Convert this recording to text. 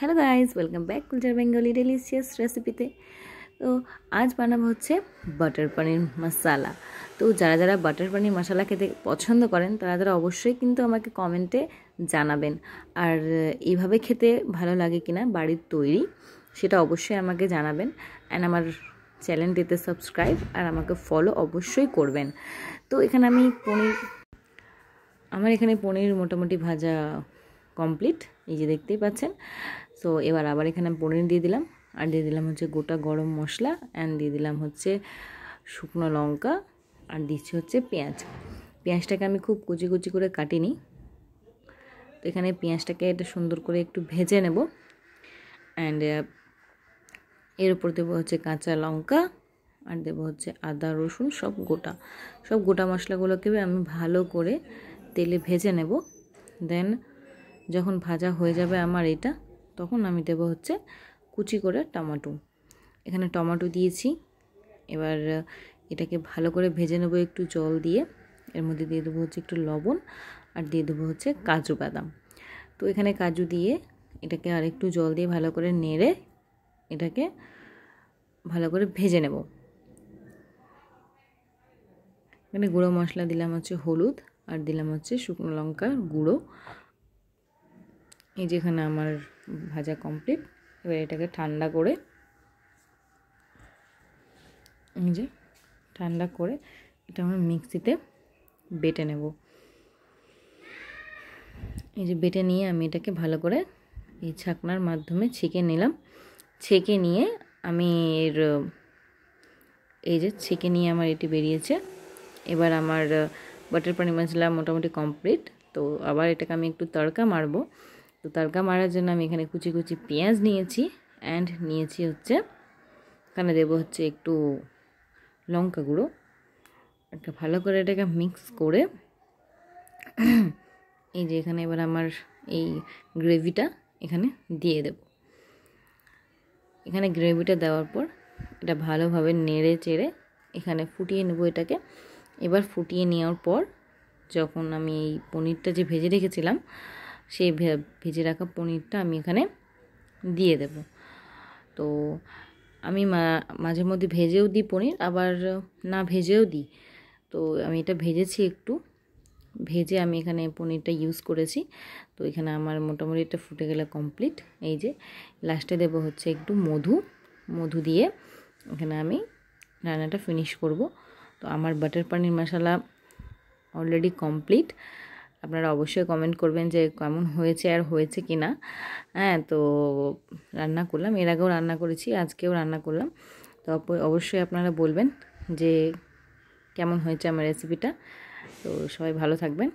Hello guys, welcome back culture Bengali delicious रेसिपिते। तो आज बानाबो হচ্ছে বাটার পনির মশলা। তো যারা যারা বাটার পনির মশলা খেতে পছন্দ করেন তারা অবশ্যই কিন্তু আমাকে কমেন্টে জানাবেন। আর এইভাবে খেতে ভালো লাগে কিনা বাড়ির তৈরি সেটা অবশ্যই আমাকে জানাবেন। এন্ড আমার চ্যানেলটিতে সাবস্ক্রাইব আর আমাকে ফলো অবশ্যই করবেন। তো এখানে আমি পনির মোটামুটি ভাজা কমপ্লিট, এই যে দেখতেই পাচ্ছেন। সো এবার আবার এখানে পনির দিয়ে দিলাম, আর দিয়ে দিলাম হচ্ছে গোটা গরম মশলা, অ্যান্ড দিয়ে দিলাম হচ্ছে শুকনো লঙ্কা, আর দিচ্ছি হচ্ছে পেঁয়াজটাকে আমি খুব কুচি কুচি করে কাটিনি। তো এখানে পেঁয়াজটাকে এটা সুন্দর করে একটু ভেজে নেব, অ্যান্ড এর উপর দেবো হচ্ছে কাঁচা লঙ্কা, আর দেবো হচ্ছে আদা রসুন সব গোটা মশলাগুলোকে আমি ভালো করে তেলে ভেজে নেব। দেন যখন ভাজা হয়ে যাবে আমার এটা, তখন আমি দেবো হচ্ছে কুচি করে টমেটো। এখানে টমেটো দিয়েছি। এবার এটাকে ভালো করে ভেজে নেব একটু জল দিয়ে। এর মধ্যে দিয়ে দেবো হচ্ছে একটু লবণ, আর দিয়ে দেবো হচ্ছে কাজু বাদাম। তো এখানে কাজু দিয়ে এটাকে আর একটু জল দিয়ে ভালো করে নেড়ে এটাকে ভালো করে ভেজে নেব। এখানে গুঁড়ো মশলা দিলাম হচ্ছে হলুদ, আর দিলাম হচ্ছে শুকনো লঙ্কার গুঁড়ো। এই যেখানে আমার ভাজা কমপ্লিট। এবার এটাকে ঠান্ডা করে এটা আমরা মিক্সিতে বেটে নেব। এই যে বেটে নিয়ে আমি এটাকে ভালো করে এই ছাকনার মাধ্যমে ছেঁকে নিলাম। ছেঁকে নিয়ে আমি আমার এটি বেরিয়েছে। এবার আমার বাটার পনির মশলা মোটামুটি কমপ্লিট। তো আবার এটাকে আমি একটু তড়কা মারবো। তো তড়কা মারার জন্য আমি এখানে কুচি কুচি পেঁয়াজ নিয়েছি, অ্যান্ড নিয়েছি হচ্ছে এখানে দেবো হচ্ছে একটু লঙ্কা গুঁড়ো। একটা ভালো করে এটাকে মিক্স করে এই যে এখানে এবার আমার এই গ্রেভিটা এখানে দিয়ে দেব। এখানে গ্রেভিটা দেওয়ার পর এটা ভালোভাবে নেড়ে চেড়ে এখানে ফুটিয়ে নেব এটাকে। এবার ফুটিয়ে নেওয়ার পর যখন আমি এই পনিরটা যে ভেজে রেখেছিলাম, সেই ভেজে রাখা পনিরটা আমি এখানে দিয়ে দেব। তো আমি মাঝে মধ্যে ভেজেও দিই পনির, আবার না ভেজেও দিই। তো আমি এটা ভেজেছি, একটু ভেজে আমি এখানে পনিরটা ইউজ করেছি। তো এখানে আমার মোটামুটি এটা ফুটে গেলে কমপ্লিট। এই যে লাস্টে দেব হচ্ছে একটু মধু দিয়ে এখানে আমি রান্নাটা ফিনিশ করব। তো আমার বাটার পনির মশলা অলরেডি কমপ্লিট। আপনারা অবশ্যই কমেন্ট করবেন যে কেমন হয়েছে আর হয়েছে কি না। হ্যাঁ, তো রান্না করলাম, এর আগেও রান্না করেছি, আজকেও রান্না করলাম। তো অবশ্যই আপনারা বলবেন যে কেমন হয়েছে আমার রেসিপিটা। তো সবাই ভালো থাকবেন।